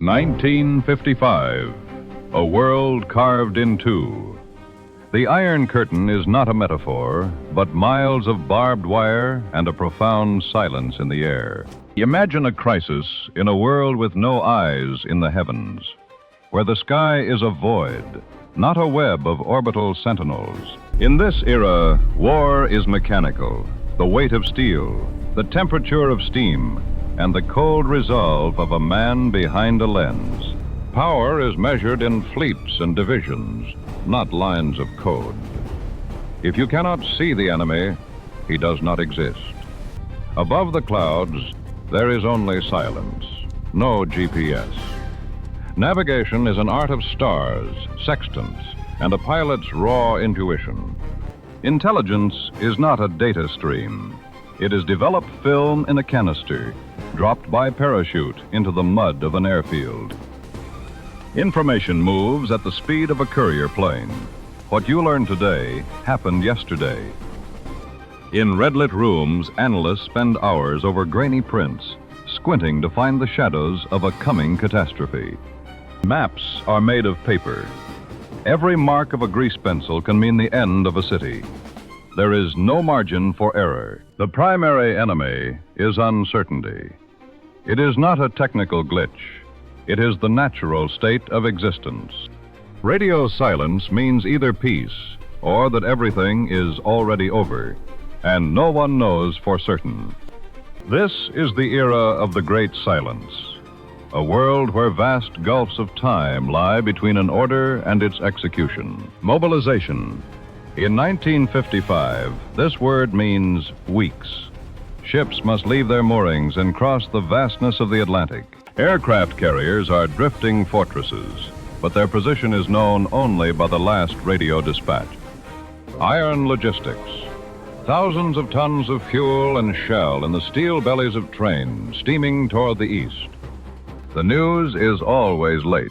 1955, a world carved in two. The Iron Curtain is not a metaphor, but miles of barbed wire and a profound silence in the air. Imagine a crisis in a world with no eyes in the heavens, where the sky is a void, not a web of orbital sentinels. In this era, war is mechanical, the weight of steel, the temperature of steam, and the cold resolve of a man behind a lens. Power is measured in fleets and divisions, not lines of code. If you cannot see the enemy, he does not exist. Above the clouds, there is only silence, no GPS. Navigation is an art of stars, sextants, and a pilot's raw intuition. Intelligence is not a data stream. It is developed film in a canister, dropped by parachute into the mud of an airfield. Information moves at the speed of a courier plane. What you learn today happened yesterday. In red-lit rooms, analysts spend hours over grainy prints, squinting to find the shadows of a coming catastrophe. Maps are made of paper. Every mark of a grease pencil can mean the end of a city. There is no margin for error. The primary enemy is uncertainty. It is not a technical glitch. It is the natural state of existence. Radio silence means either peace or that everything is already over, and no one knows for certain. This is the era of the great silence, a world where vast gulfs of time lie between an order and its execution. Mobilization. In 1955, this word means weeks. Ships must leave their moorings and cross the vastness of the Atlantic. Aircraft carriers are drifting fortresses, but their position is known only by the last radio dispatch. Iron logistics. Thousands of tons of fuel and shell in the steel bellies of trains steaming toward the east. The news is always late.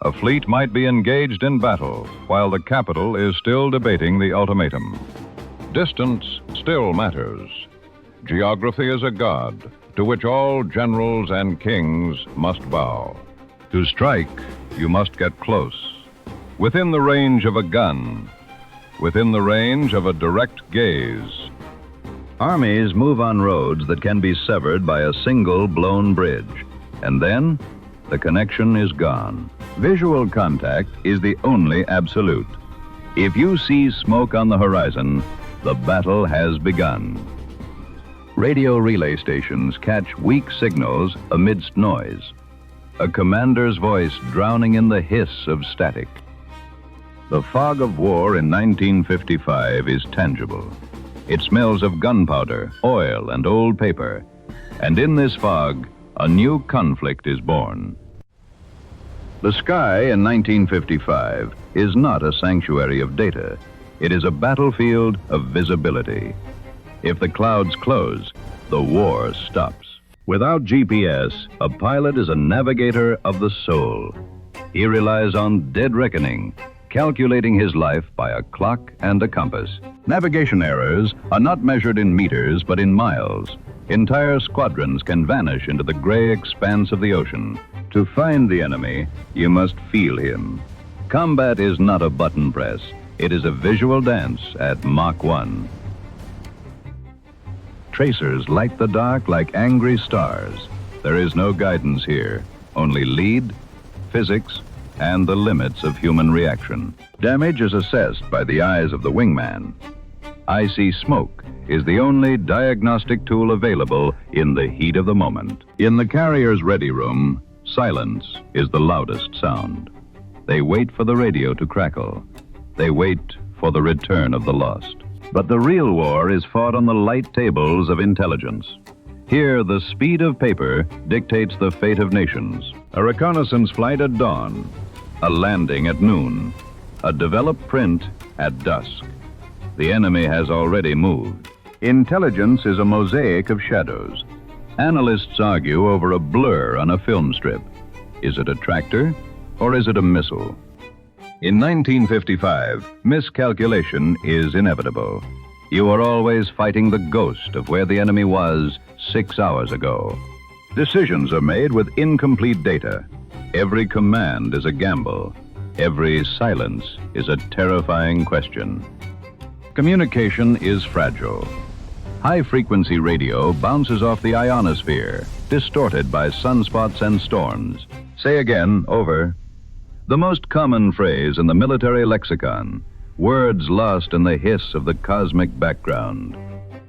A fleet might be engaged in battle while the capital is still debating the ultimatum. Distance still matters. Geography is a god to which all generals and kings must bow. To strike, you must get close, within the range of a gun, within the range of a direct gaze. Armies move on roads that can be severed by a single blown bridge, and then the connection is gone. Visual contact is the only absolute. If you see smoke on the horizon, the battle has begun. Radio relay stations catch weak signals amidst noise, a commander's voice drowning in the hiss of static. The fog of war in 1955 is tangible. It smells of gunpowder, oil, and old paper, and in this fog, a new conflict is born. The sky in 1955 is not a sanctuary of data. It is a battlefield of visibility. If the clouds close, the war stops. Without GPS, a pilot is a navigator of the soul. He relies on dead reckoning, calculating his life by a clock and a compass. Navigation errors are not measured in meters, but in miles. Entire squadrons can vanish into the gray expanse of the ocean. To find the enemy, you must feel him. Combat is not a button press. It is a visual dance at Mach 1. Tracers light the dark like angry stars. There is no guidance here, only lead, physics, and the limits of human reaction. Damage is assessed by the eyes of the wingman. I see smoke is the only diagnostic tool available in the heat of the moment. In the carrier's ready room, silence is the loudest sound. They wait for the radio to crackle. They wait for the return of the lost. But the real war is fought on the light tables of intelligence. Here, the speed of paper dictates the fate of nations. A reconnaissance flight at dawn, a landing at noon, a developed print at dusk. The enemy has already moved. Intelligence is a mosaic of shadows. Analysts argue over a blur on a film strip. Is it a tractor or is it a missile? In 1955, miscalculation is inevitable. You are always fighting the ghost of where the enemy was 6 hours ago. Decisions are made with incomplete data. Every command is a gamble. Every silence is a terrifying question. Communication is fragile. High-frequency radio bounces off the ionosphere, distorted by sunspots and storms. Say again, over. The most common phrase in the military lexicon, words lost in the hiss of the cosmic background.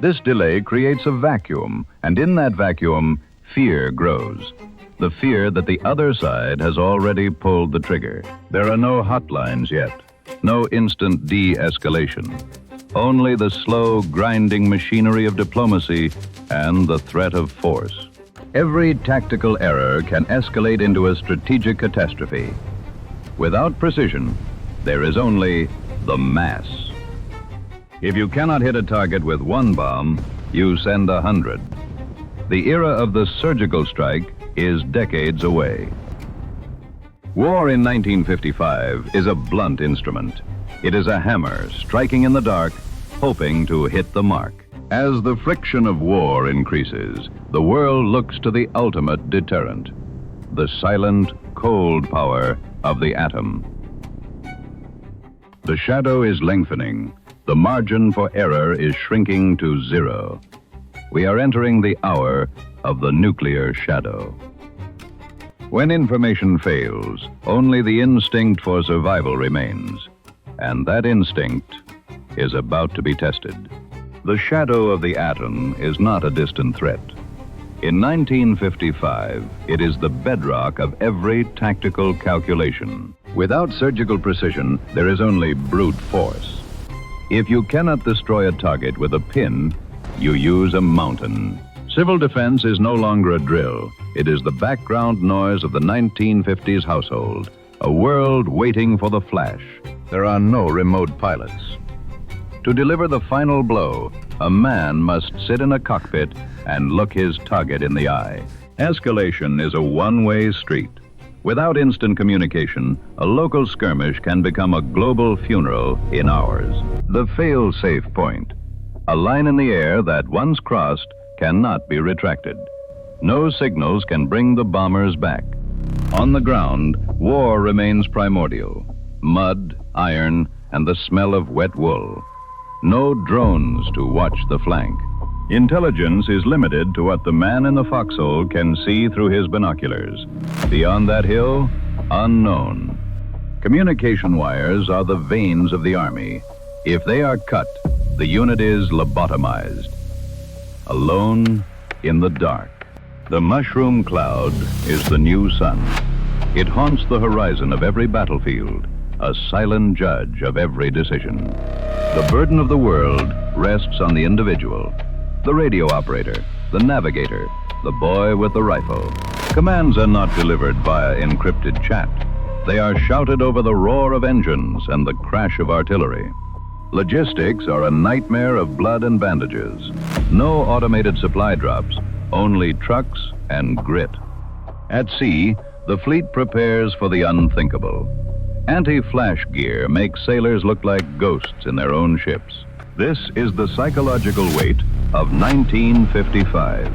This delay creates a vacuum, and in that vacuum, fear grows. The fear that the other side has already pulled the trigger. There are no hotlines yet, no instant de-escalation. Only the slow, grinding machinery of diplomacy and the threat of force. Every tactical error can escalate into a strategic catastrophe. Without precision, there is only the mass. If you cannot hit a target with one bomb, you send 100. The era of the surgical strike is decades away. War in 1955 is a blunt instrument. It is a hammer striking in the dark, hoping to hit the mark. As the friction of war increases, the world looks to the ultimate deterrent, the silent, cold power of the atom. The shadow is lengthening. The margin for error is shrinking to zero. We are entering the hour of the nuclear shadow. When information fails, only the instinct for survival remains, and that instinct is about to be tested. The shadow of the atom is not a distant threat. In 1955, it is the bedrock of every tactical calculation. Without surgical precision, there is only brute force. If you cannot destroy a target with a pin, you use a mountain. Civil defense is no longer a drill. It is the background noise of the 1950s household, a world waiting for the flash. There are no remote pilots. To deliver the final blow, a man must sit in a cockpit and look his target in the eye. Escalation is a one-way street. Without instant communication, a local skirmish can become a global funeral in hours. The fail-safe point, a line in the air that, once crossed, cannot be retracted. No signals can bring the bombers back. On the ground, war remains primordial. Mud, iron, and the smell of wet wool. No drones to watch the flank. Intelligence is limited to what the man in the foxhole can see through his binoculars. Beyond that hill, unknown. Communication wires are the veins of the army. If they are cut, the unit is lobotomized. Alone in the dark. The mushroom cloud is the new sun. It haunts the horizon of every battlefield, a silent judge of every decision. The burden of the world rests on the individual, the radio operator, the navigator, the boy with the rifle. Commands are not delivered via encrypted chat. They are shouted over the roar of engines and the crash of artillery. Logistics are a nightmare of blood and bandages. No automated supply drops, only trucks and grit. At sea, the fleet prepares for the unthinkable. Anti-flash gear makes sailors look like ghosts in their own ships. This is the psychological weight of 1955.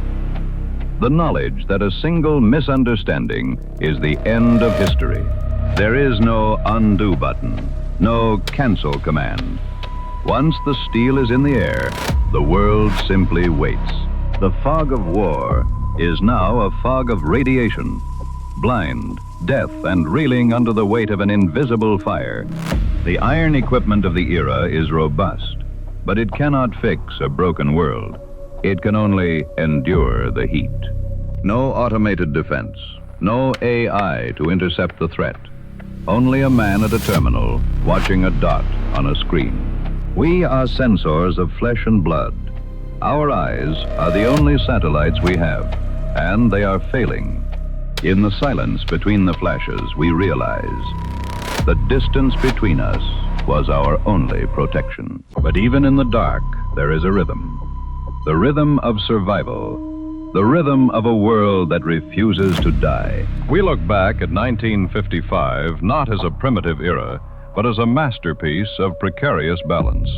The knowledge that a single misunderstanding is the end of history. There is no undo button, no cancel command. Once the steel is in the air, the world simply waits. The fog of war is now a fog of radiation. Blind, death, and reeling under the weight of an invisible fire. The iron equipment of the era is robust, but it cannot fix a broken world. It can only endure the heat. No automated defense, no AI to intercept the threat. Only a man at a terminal watching a dot on a screen. We are sensors of flesh and blood. Our eyes are the only satellites we have, and they are failing. In the silence between the flashes, we realize the distance between us was our only protection. But even in the dark, there is a rhythm. The rhythm of survival. The rhythm of a world that refuses to die. We look back at 1955 not as a primitive era, but as a masterpiece of precarious balance.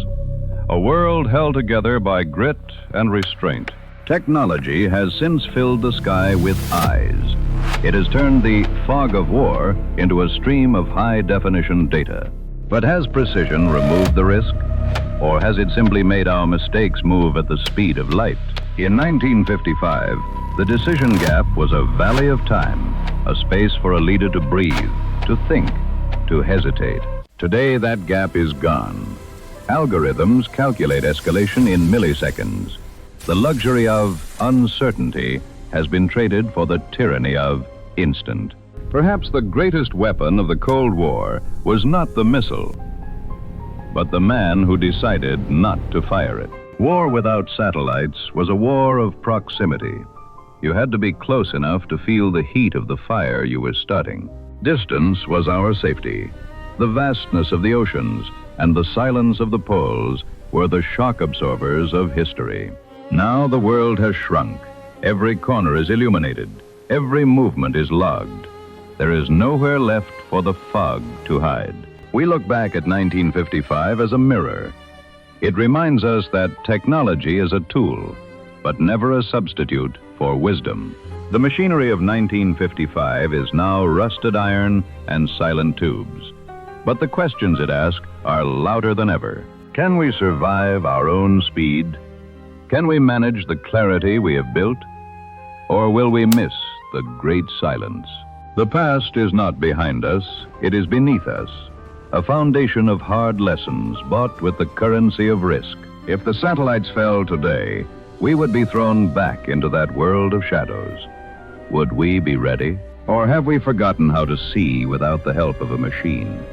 A world held together by grit and restraint. Technology has since filled the sky with eyes. It has turned the fog of war into a stream of high-definition data. But has precision removed the risk? Or has it simply made our mistakes move at the speed of light? In 1955, the decision gap was a valley of time, a space for a leader to breathe, to think, to hesitate. Today, that gap is gone. Algorithms calculate escalation in milliseconds. The luxury of uncertainty has been traded for the tyranny of instant. Perhaps the greatest weapon of the Cold War was not the missile, but the man who decided not to fire it. War without satellites was a war of proximity. You had to be close enough to feel the heat of the fire you were starting. Distance was our safety. The vastness of the oceans and the silence of the poles were the shock absorbers of history. Now the world has shrunk. Every corner is illuminated. Every movement is logged. There is nowhere left for the fog to hide. We look back at 1955 as a mirror. It reminds us that technology is a tool, but never a substitute for wisdom. The machinery of 1955 is now rusted iron and silent tubes. But the questions it asks are louder than ever. Can we survive our own speed? Can we manage the clarity we have built? Or will we miss the great silence? The past is not behind us, it is beneath us. A foundation of hard lessons bought with the currency of risk. If the satellites fell today, we would be thrown back into that world of shadows. Would we be ready? Or have we forgotten how to see without the help of a machine?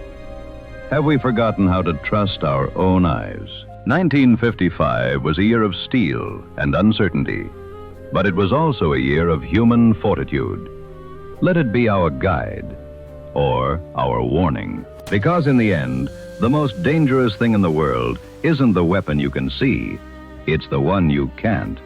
Have we forgotten how to trust our own eyes? 1955 was a year of steel and uncertainty, but it was also a year of human fortitude. Let it be our guide or our warning. Because in the end, the most dangerous thing in the world isn't the weapon you can see, it's the one you can't.